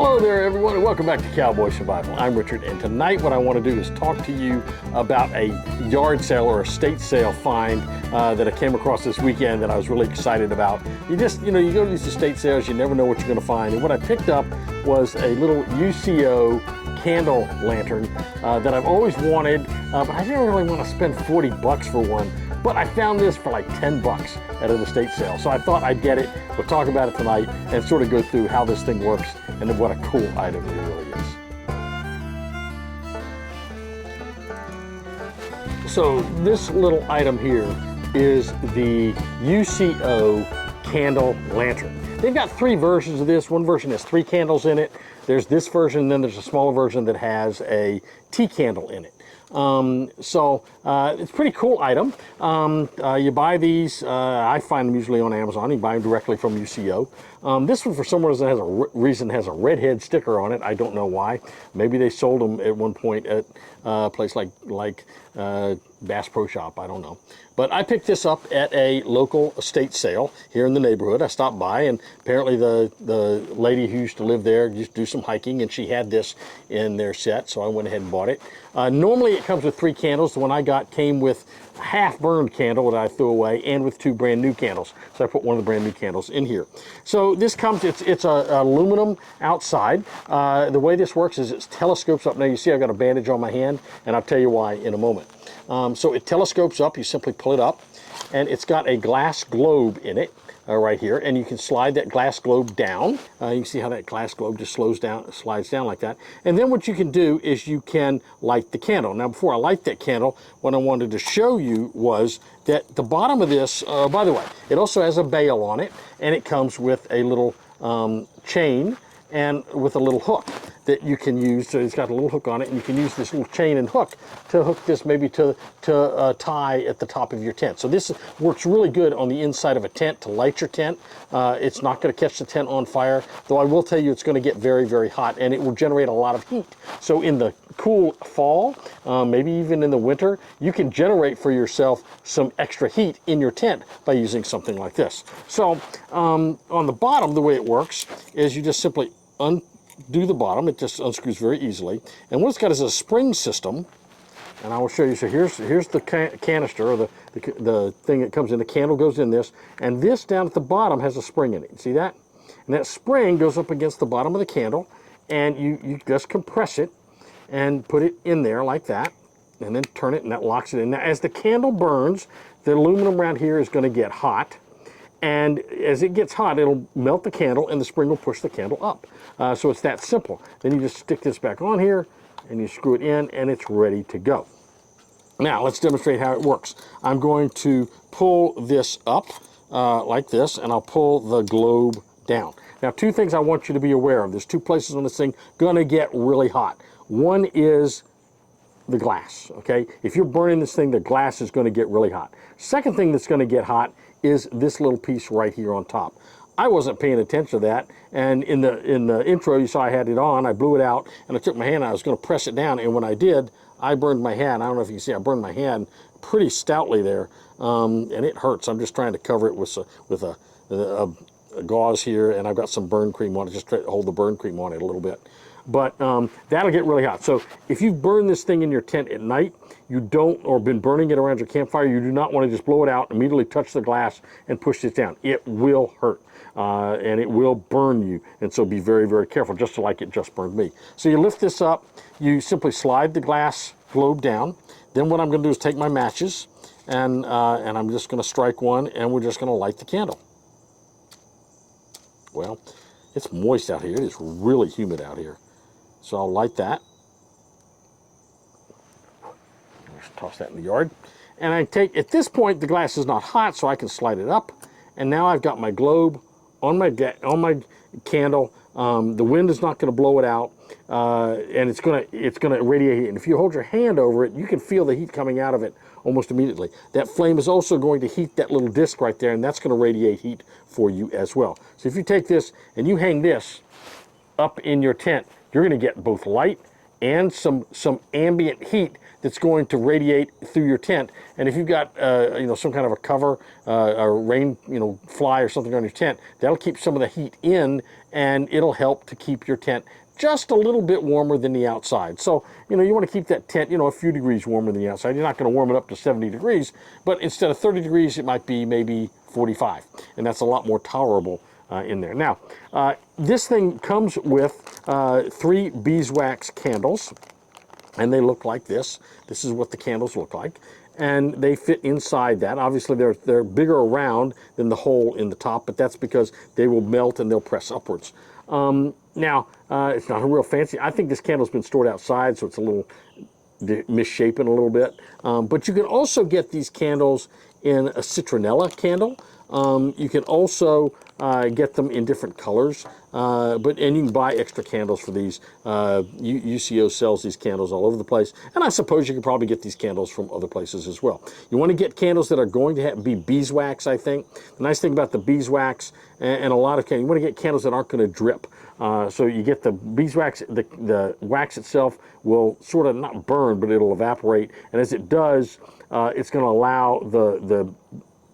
Hello there everyone and welcome back to Cowboy Survival. I'm Richard and tonight what I want to do is talk to you about a yard sale or estate sale find that I came across this weekend that I was really excited about. You go to these estate sales, you never know what you're going to find, and what I picked up was a little UCO Candle Lantern that I've always wanted, but I didn't really want to spend 40 bucks for one. But I found this for like 10 bucks at an estate sale. So I thought I'd get it. We'll talk about it tonight and sort of go through how this thing works and what a cool item it really is. So this little item here is the UCO Candle Lantern. They've got three versions of this. One version has 3 candles in it. There's this version, and then there's a smaller version that has a tea candle in it. It's a pretty cool item. You buy these, I find them usually on Amazon. You buy them directly from UCO. This one, for some reason, has a redhead sticker on it. I don't know why. Maybe they sold them at one point at a place like Bass Pro Shop. I don't know. But I picked this up at a local estate sale here in the neighborhood. I stopped by, and apparently the lady who used to live there used to do some hiking, and she had this in their set, so I went ahead and bought it. Normally it comes with 3 candles. The one I got came with a half-burned candle that I threw away and with 2 brand new candles. So I put one of the brand new candles in here. So this comes, it's aluminum outside. The way this works is it telescopes up. Now you see I've got a bandage on my hand, and I'll tell you why in a moment. So it telescopes up. You simply pull it up, and it's got a glass globe in it right here, and you can slide that glass globe down. You can see how that glass globe just slides down like that. And then what you can do is you can light the candle. Now, before I light that candle, what I wanted to show you was that the bottom of this, by the way, it also has a bail on it, and it comes with a little chain and with a little hook that you can use. So it's got a little hook on it, and you can use this little chain and hook to hook this maybe to tie at the top of your tent. So this works really good on the inside of a tent to light your tent. It's not going to catch the tent on fire, though I will tell you it's going to get very, very hot, and it will generate a lot of heat. So in the cool fall, maybe even in the winter, you can generate for yourself some extra heat in your tent by using something like this. So on the bottom, the way it works is you just simply undo the bottom. It just unscrews very easily, and what it's got is a spring system, and I will show you. So here's the canister, or the thing that comes in. The candle goes in this, and this down at the bottom has a spring in it. See that? And that spring goes up against the bottom of the candle, and you just compress it and put it in there like that, and then turn it, and that locks it in. Now, as the candle burns, the aluminum around here is going to get hot. And as it gets hot, it'll melt the candle, and the spring will push the candle up. So it's that simple. Then you just stick this back on here, and you screw it in, and it's ready to go. Now, let's demonstrate how it works. I'm going to pull this up like this, and I'll pull the globe down. Now, 2 things I want you to be aware of. There's 2 places on this thing going to get really hot. One is the glass, okay? If you're burning this thing, the glass is going to get really hot. Second thing that's going to get hot is this little piece right here on top. I wasn't paying attention to that, and in the intro you saw I had it on. I blew it out, and I took my hand and I was going to press it down, and when I did, I burned my hand. I don't know if you can see, I burned my hand pretty stoutly there, and it hurts. I'm just trying to cover it with a gauze here, and I've got some burn cream on it, just try to hold the burn cream on it a little bit. But that'll get really hot. So if you burn this thing in your tent at night, you don't, or been burning it around your campfire, you do not want to just blow it out, immediately touch the glass and push it down. It will hurt, and it will burn you. And so be very, very careful, just like it just burned me. So you lift this up, you simply slide the glass globe down. Then what I'm going to do is take my matches, and I'm just going to strike one, and we're just going to light the candle. Well, it's moist out here. It is really humid out here. So I'll light that. Just toss that in the yard. And I take, at this point, the glass is not hot, so I can slide it up. And now I've got my globe on my candle. The wind is not going to blow it out, and it's going to radiate heat. And if you hold your hand over it, you can feel the heat coming out of it almost immediately. That flame is also going to heat that little disc right there, and that's going to radiate heat for you as well. So if you take this and you hang this up in your tent, you're going to get both light and some ambient heat that's going to radiate through your tent. And if you've got some kind of a cover, a rain fly or something on your tent, that'll keep some of the heat in, and it'll help to keep your tent just a little bit warmer than the outside. So, you want to keep that tent, a few degrees warmer than the outside. You're not going to warm it up to 70 degrees, but instead of 30 degrees, it might be maybe 45, and that's a lot more tolerable in there. Now, this thing comes with 3 beeswax candles, and they look like this. This is what the candles look like, and they fit inside that. Obviously, they're bigger around than the hole in the top, but that's because they will melt and they'll press upwards. Now, it's not a real fancy. I think this candle's been stored outside, so it's a little misshapen a little bit. But you can also get these candles in a citronella candle. You can also get them in different colors, and you can buy extra candles for these. UCO sells these candles all over the place, and I suppose you can probably get these candles from other places as well. You want to get candles that are going to be beeswax, I think. The nice thing about the beeswax and a lot of candles, you want to get candles that aren't going to drip. So you get the beeswax, the wax itself will sort of not burn, but it'll evaporate, and as it does, it's going to allow the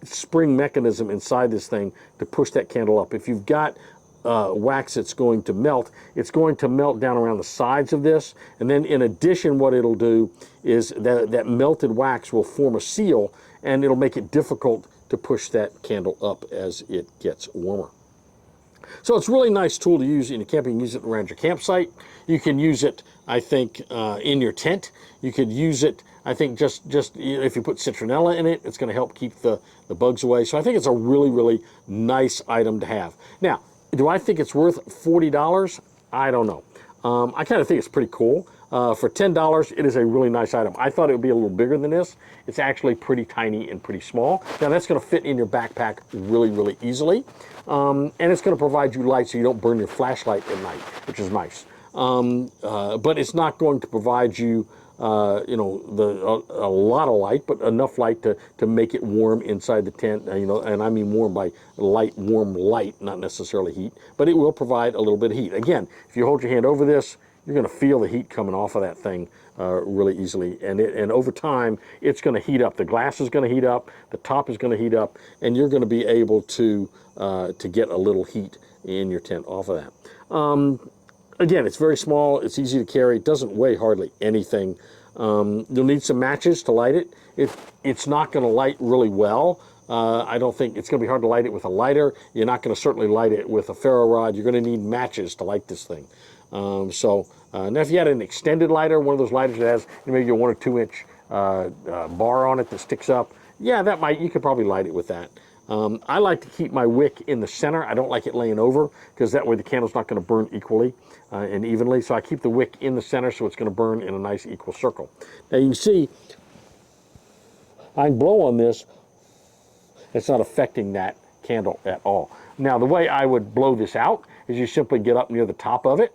spring mechanism inside this thing to push that candle up. If you've got wax that's going to melt, it's going to melt down around the sides of this, and then in addition what it'll do is that melted wax will form a seal, and it'll make it difficult to push that candle up as it gets warmer. So it's a really nice tool to use in your camp. You can use it around your campsite. You can use it, I think, in your tent. You could use it, I think, just if you put citronella in it, it's going to help keep the bugs away. So I think it's a really, really nice item to have. Now, do I think it's worth $40? I don't know. I kind of think it's pretty cool. For $10, it is a really nice item. I thought it would be a little bigger than this. It's actually pretty tiny and pretty small. Now, that's going to fit in your backpack really, really easily. And it's going to provide you light so you don't burn your flashlight at night, which is nice. But it's not going to provide you, a lot of light, but enough light to make it warm inside the tent. And I mean warm by warm light, not necessarily heat. But it will provide a little bit of heat. Again, if you hold your hand over this, you're going to feel the heat coming off of that thing really easily. And over time, it's going to heat up. The glass is going to heat up. The top is going to heat up. And you're going to be able to get a little heat in your tent off of that. Again, it's very small. It's easy to carry. It doesn't weigh hardly anything. You'll need some matches to light it. It's not going to light really well. I don't think it's going to be hard to light it with a lighter. You're not going to certainly light it with a ferro rod. You're going to need matches to light this thing. Now if you had an extended lighter, one of those lighters that has maybe a 1 or 2 inch bar on it that sticks up, yeah, you could probably light it with that. I like to keep my wick in the center. I don't like it laying over, because that way the candle's not going to burn equally and evenly. So I keep the wick in the center so it's going to burn in a nice equal circle. Now you can see I can blow on this. It's not affecting that candle at all. Now the way I would blow this out is you simply get up near the top of it.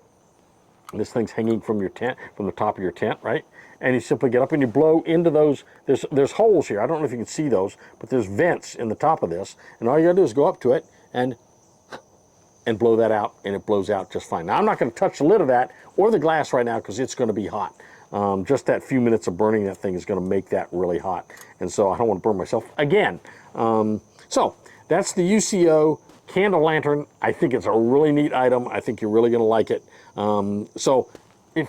This thing's hanging from your tent, from the top of your tent, right? And you simply get up and you blow into those. There's holes here. I don't know if you can see those, but there's vents in the top of this. And all you gotta do is go up to it and blow that out, and it blows out just fine. Now, I'm not gonna touch the lid of that or the glass right now because it's gonna be hot. Just that few minutes of burning that thing is gonna make that really hot. And so I don't wanna burn myself again. So that's the UCO Candle Lantern. I think it's a really neat item. I think you're really gonna like it. So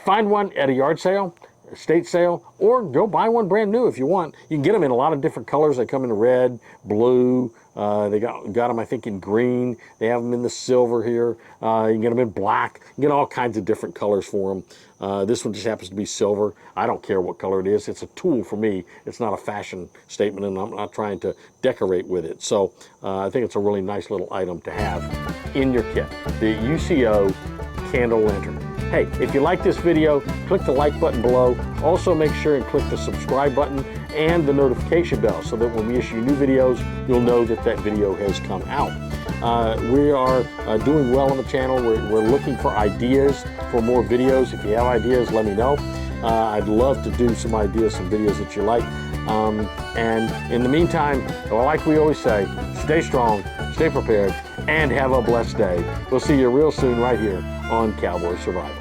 find one at a yard sale, estate sale, or go buy one brand new if you want. You can get them in a lot of different colors. They come in red, blue. They got them, I think, in green. They have them in the silver here. You can get them in black. You can get all kinds of different colors for them. This one just happens to be silver. I don't care what color it is. It's a tool for me. It's not a fashion statement, and I'm not trying to decorate with it. So I think it's a really nice little item to have in your kit. The UCO Candle Lantern. Hey, if you like this video, click the like button below. Also make sure and click the subscribe button and the notification bell so that when we issue new videos, you'll know that that video has come out. We are doing well on the channel. We're looking for ideas for more videos. If you have ideas, let me know. I'd love to do some ideas, some videos that you like. And in the meantime, well, like we always say, stay strong, stay prepared, and have a blessed day. We'll see you real soon right here on Cowboy Survival.